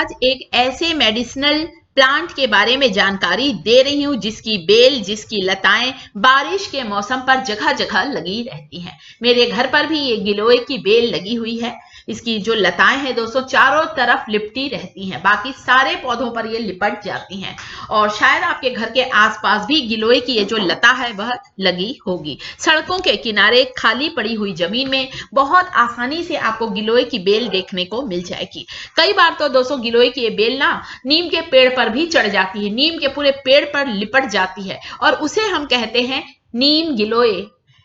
आज एक ऐसे मेडिसिनल प्लांट के बारे में जानकारी दे रही हूं जिसकी बेल, जिसकी लताएं बारिश के मौसम पर जगह जगह लगी रहती हैं। मेरे घर पर भी ये गिलोय की बेल लगी हुई है। इसकी जो लताएं हैं दोस्तों चारों तरफ लिपटी रहती हैं, बाकी सारे पौधों पर ये लिपट जाती हैं और शायद आपके घर के आसपास भी गिलोय की ये जो लता है वह लगी होगी। सड़कों के किनारे खाली पड़ी हुई जमीन में बहुत आसानी से आपको गिलोय की बेल देखने को मिल जाएगी। कई बार तो दोस्तों गिलोय की ये बेल ना नीम के पेड़ पर भी चढ़ जाती है, नीम के पूरे पेड़ पर लिपट जाती है और उसे हम कहते हैं नीम गिलोय।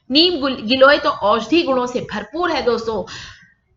नीम गिलोय तो औषधि गुणों से भरपूर है दोस्तों।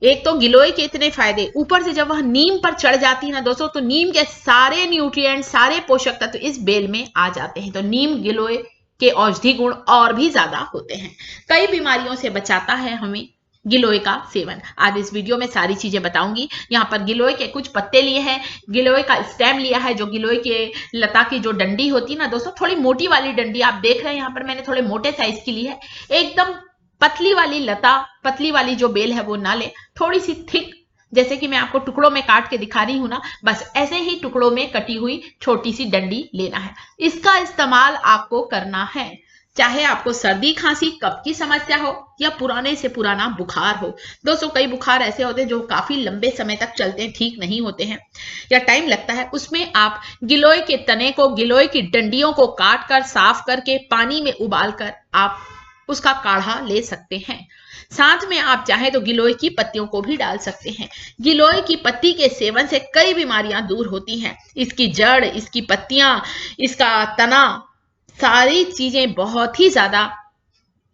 एक तो गिलोय के इतने फायदे, ऊपर से जब वह नीम पर चढ़ जाती है ना दोस्तों, तो नीम के सारे न्यूट्रिएंट, सारे पोषक तत्व इस बेल में आ जाते हैं। तो नीम गिलोय के औषधि गुण और भी ज्यादा होते हैं। कई बीमारियों से बचाता है हमें गिलोय का सेवन। आज इस वीडियो में सारी चीजें बताऊंगी। यहाँ पर गिलोय के कुछ पत्ते लिए हैं, गिलोय का स्टेम लिया है, जो गिलोय के लता की जो डंडी होती है ना दोस्तों, थोड़ी मोटी वाली डंडी आप देख रहे हैं। यहाँ पर मैंने थोड़े मोटे साइज की ली है। एकदम पतली वाली लता, पतली वाली जो बेल है वो ना ले, थोड़ी सी थिक, जैसे कि मैं आपको टुकड़ों में काट के दिखा रही हूं ना, बस ऐसे ही टुकड़ों में कटी हुई छोटी सी डंडी लेना है। इसका इस्तेमाल आपको करना है चाहे आपको सर्दी, खांसी, कफ की समस्या हो या पुराने से पुराना बुखार हो। दोस्तों कई बुखार ऐसे होते हैं जो काफी लंबे समय तक चलते हैं, ठीक नहीं होते हैं या टाइम लगता है। उसमें आप गिलोय के तने को, गिलोय की डंडियों को काट कर, साफ करके पानी में उबाल कर आप उसका काढ़ा ले सकते हैं। साथ में आप चाहें तो गिलोय की पत्तियों को भी डाल सकते हैं। गिलोय की पत्ती के सेवन से कई बीमारियां दूर होती हैं। इसकी जड़, इसकी पत्तियां, इसका तना, सारी चीजें बहुत ही ज्यादा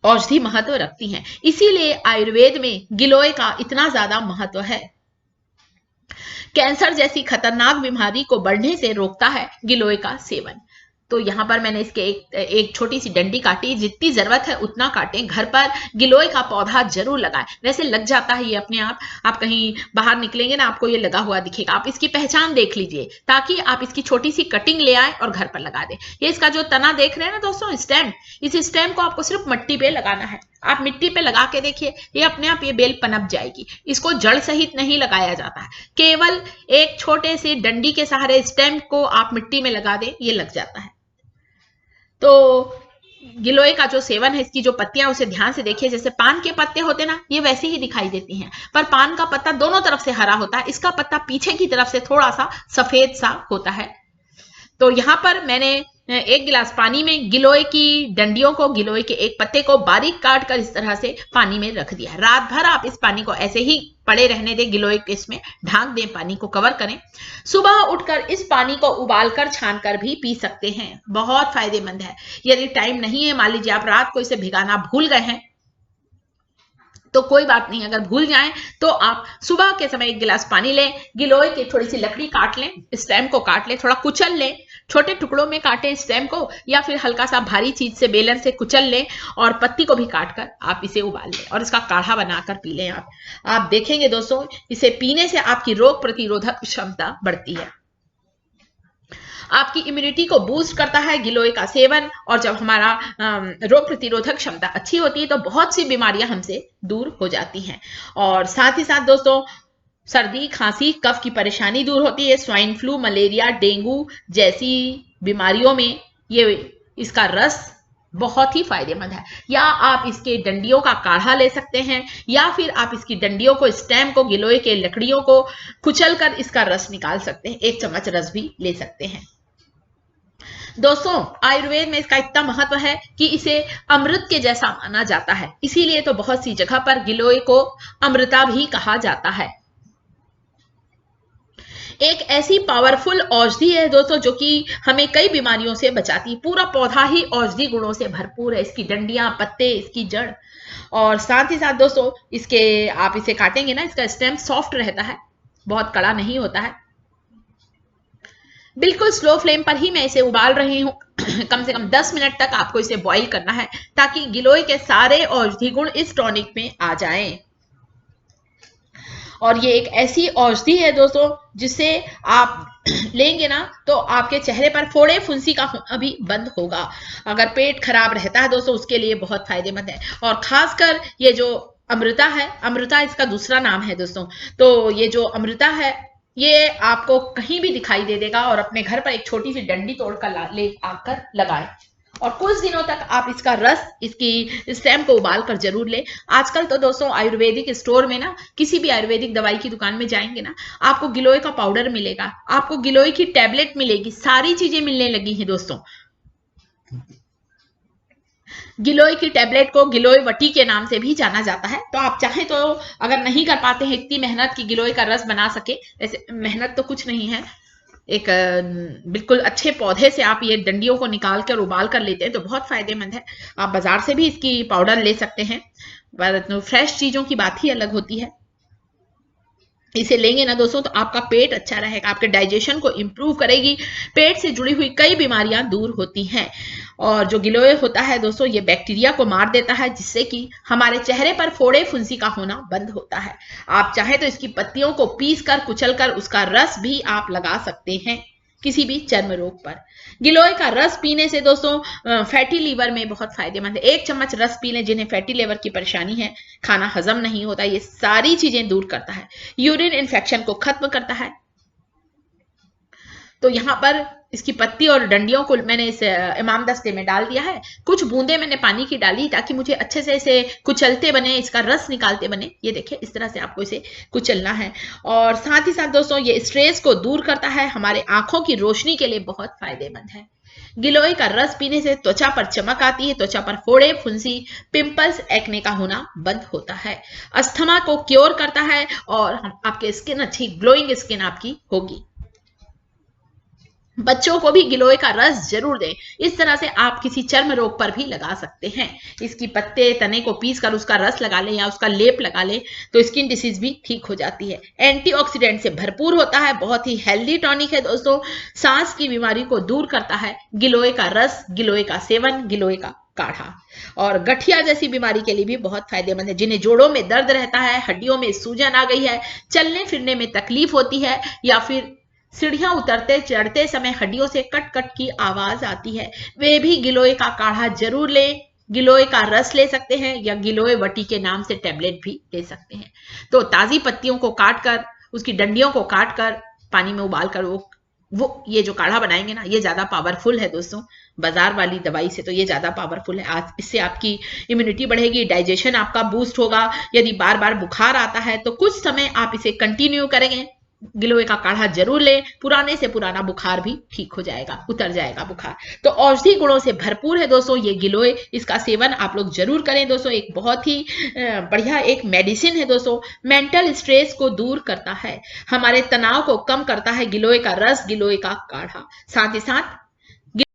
औषधि महत्व रखती हैं। इसीलिए आयुर्वेद में गिलोय का इतना ज्यादा महत्व है। कैंसर जैसी खतरनाक बीमारी को बढ़ने से रोकता है गिलोय का सेवन। तो यहाँ पर मैंने इसके एक छोटी सी डंडी काटी, जितनी जरूरत है उतना काटें। घर पर गिलोय का पौधा जरूर लगाएं, वैसे लग जाता है ये अपने आप कहीं बाहर निकलेंगे ना आपको ये लगा हुआ दिखेगा। आप इसकी पहचान देख लीजिए ताकि आप इसकी छोटी सी कटिंग ले आए और घर पर लगा दें। ये इसका जो तना देख रहे हैं ना दोस्तों, स्टेम, इस स्टेम को आपको सिर्फ मिट्टी पे लगाना है। आप मिट्टी पे लगा के देखिए, ये अपने आप ये बेल पनप जाएगी। इसको जड़ सहित नहीं लगाया जाता है, केवल एक छोटे से डंडी के सहारे स्टेम को आप मिट्टी में लगा दें, ये लग जाता है। तो गिलोय का जो सेवन है, इसकी जो पत्तियां उसे ध्यान से देखिए। जैसे पान के पत्ते होते ना, ये वैसे ही दिखाई देती हैं, पर पान का पत्ता दोनों तरफ से हरा होता है, इसका पत्ता पीछे की तरफ से थोड़ा सा सफेद सा होता है। तो यहां पर मैंने एक गिलास पानी में गिलोय की डंडियों को, गिलोय के एक पत्ते को बारीक काट कर इस तरह से पानी में रख दिया। रात भर आप इस पानी को ऐसे ही पड़े रहने दें, गिलोय के इसमें ढांक दें, पानी को कवर करें। सुबह उठकर इस पानी को उबालकर, छानकर भी पी सकते हैं, बहुत फायदेमंद है। यदि टाइम नहीं है, मान लीजिए आप रात को इसे भिगाना भूल गए हैं, तो कोई बात नहीं, अगर भूल जाएं तो आप सुबह के समय एक गिलास पानी लें, गिलोय की थोड़ी सी लकड़ी काट लें, स्टेम को काट लें, थोड़ा कुचल लें, छोटे टुकड़ों में काटें स्टेम को, या फिर हल्का सा भारी चीज से बेलन से कुचल लें और पत्ती को भी काट कर आप इसे उबाल लें और इसका काढ़ा बनाकर पी लें। आप देखेंगे दोस्तों, इसे पीने से आपकी रोग प्रतिरोधक क्षमता बढ़ती है, आपकी इम्यूनिटी को बूस्ट करता है गिलोय का सेवन। और जब हमारा रोग प्रतिरोधक क्षमता अच्छी होती है तो बहुत सी बीमारियां हमसे दूर हो जाती हैं। और साथ ही साथ दोस्तों, सर्दी, खांसी, कफ की परेशानी दूर होती है। स्वाइन फ्लू, मलेरिया, डेंगू जैसी बीमारियों में ये इसका रस बहुत ही फायदेमंद है। या आप इसके डंडियों का काढ़ा ले सकते हैं, या फिर आप इसकी डंडियों को, स्टेम को, गिलोय के लकड़ियों को कुचल कर इसका रस निकाल सकते हैं, 1 चम्मच रस भी ले सकते हैं। दोस्तों आयुर्वेद में इसका इतना महत्व है कि इसे अमृत के जैसा माना जाता है, इसीलिए तो बहुत सी जगह पर गिलोय को अमृता भी कहा जाता है। एक ऐसी पावरफुल औषधि है दोस्तों जो कि हमें कई बीमारियों से बचाती है। पूरा पौधा ही औषधि गुणों से भरपूर है, इसकी डंडियां, पत्ते, इसकी जड़। और साथ ही साथ दोस्तों, इसके आप इसे काटेंगे ना, इसका स्टेम सॉफ्ट रहता है, बहुत कड़ा नहीं होता है। बिल्कुल स्लो फ्लेम पर ही मैं इसे उबाल रही हूँ। कम से कम 10 मिनट तक आपको इसे बॉईल करना है ताकि गिलोय के सारे औषधि गुण इस टॉनिक में आ जाएं। और ये एक ऐसी औषधि है दोस्तों जिसे आप लेंगे ना तो आपके चेहरे पर फोड़े फुंसी का होना भी बंद होगा। अगर पेट खराब रहता है दोस्तों, उसके लिए बहुत फायदेमंद है। और खासकर ये जो अमृता है, अमृता इसका दूसरा नाम है दोस्तों, तो ये जो अमृता है ये आपको कहीं भी दिखाई दे देगा और अपने घर पर एक छोटी सी डंडी तोड़कर ले आकर लगाएं और कुछ दिनों तक आप इसका रस, इसकी स्टेम को उबाल कर जरूर लें। आजकल तो दोस्तों आयुर्वेदिक स्टोर में ना, किसी भी आयुर्वेदिक दवाई की दुकान में जाएंगे ना, आपको गिलोय का पाउडर मिलेगा, आपको गिलोय की टैबलेट मिलेगी, सारी चीजें मिलने लगी हैं दोस्तों। गिलोय की टैबलेट को गिलोय वटी के नाम से भी जाना जाता है। तो आप चाहें तो, अगर नहीं कर पाते हैं इतनी मेहनत की गिलोय का रस बना सके, ऐसे मेहनत तो कुछ नहीं है, एक बिल्कुल अच्छे पौधे से आप ये डंडियों को निकाल कर उबाल कर लेते हैं तो बहुत फायदेमंद है। आप बाजार से भी इसकी पाउडर ले सकते हैं, पर फ्रेश चीजों की बात ही अलग होती है। इसे लेंगे ना दोस्तों तो आपका पेट अच्छा रहेगा, आपके डाइजेशन को इंप्रूव करेगी, पेट से जुड़ी हुई कई बीमारियां दूर होती हैं। और जो गिलोय होता है दोस्तों, ये बैक्टीरिया को मार देता है, जिससे कि हमारे चेहरे पर फोड़े फुंसी का होना बंद होता है। आप चाहे तो इसकी पत्तियों को पीस कर कुचल कर उसका रस भी आप लगा सकते हैं किसी भी चर्म रोग पर। गिलोय का रस पीने से दोस्तों फैटी लीवर में बहुत फायदेमंद है। 1 चम्मच रस पी लें जिन्हें फैटी लीवर की परेशानी है, खाना हजम नहीं होता, ये सारी चीजें दूर करता है, यूरिन इन्फेक्शन को खत्म करता है। तो यहाँ पर इसकी पत्ती और डंडियों को मैंने इस इमाम दस्ते में डाल दिया है। कुछ बूंदे मैंने पानी की डाली ताकि मुझे अच्छे से इसे कुचलते बने, इसका रस निकालते बने। ये देखिए, इस तरह से आपको इसे कुचलना है। और साथ ही साथ दोस्तों ये स्ट्रेस को दूर करता है, हमारे आंखों की रोशनी के लिए बहुत फायदेमंद है। गिलोय का रस पीने से त्वचा पर चमक आती है, त्वचा पर फोड़े फुंसी, पिंपल्स, एक्ने का होना बंद होता है, अस्थमा को क्योर करता है और आपके स्किन अच्छी ग्लोइंग स्किन आपकी होगी। बच्चों को भी गिलोय का रस जरूर दें। इस तरह से आप किसी चर्म रोग पर भी लगा सकते हैं। इसकी पत्ते तने को पीस कर उसका रस लगा लें या उसका लेप लगा लें तो स्किन डिसीज भी ठीक हो जाती है। एंटीऑक्सीडेंट से भरपूर होता है, बहुत ही हेल्दी टॉनिक है दोस्तों, सांस की बीमारी को दूर करता है गिलोय का रस, गिलोय का सेवन, गिलोय का काढ़ा। और गठिया जैसी बीमारी के लिए भी बहुत फायदेमंद है। जिन्हें जोड़ों में दर्द रहता है, हड्डियों में सूजन आ गई है, चलने फिरने में तकलीफ होती है, या फिर सीढ़ियां उतरते चढ़ते समय हड्डियों से कट कट की आवाज आती है, वे भी गिलोय का काढ़ा जरूर लें। गिलोय का रस ले सकते हैं या गिलोय वटी के नाम से टैबलेट भी ले सकते हैं। तो ताजी पत्तियों को काट कर, उसकी डंडियों को काट कर पानी में उबाल कर वो ये जो काढ़ा बनाएंगे ना, ये ज्यादा पावरफुल है दोस्तों, बाजार वाली दवाई से तो ये ज्यादा पावरफुल है। आज इससे आपकी इम्यूनिटी बढ़ेगी, डाइजेशन आपका बूस्ट होगा। यदि बार बार बुखार आता है तो कुछ समय आप इसे कंटिन्यू करेंगे, गिलोय का काढ़ा जरूर लें, पुराने से पुराना बुखार भी ठीक हो जाएगा, उतर जाएगा बुखार। तो औषधि गुणों से भरपूर है दोस्तों ये गिलोय, इसका सेवन आप लोग जरूर करें दोस्तों। एक बहुत ही बढ़िया एक मेडिसिन है दोस्तों, मेंटल स्ट्रेस को दूर करता है, हमारे तनाव को कम करता है गिलोय का रस, गिलोय का काढ़ा। साथ ही साथ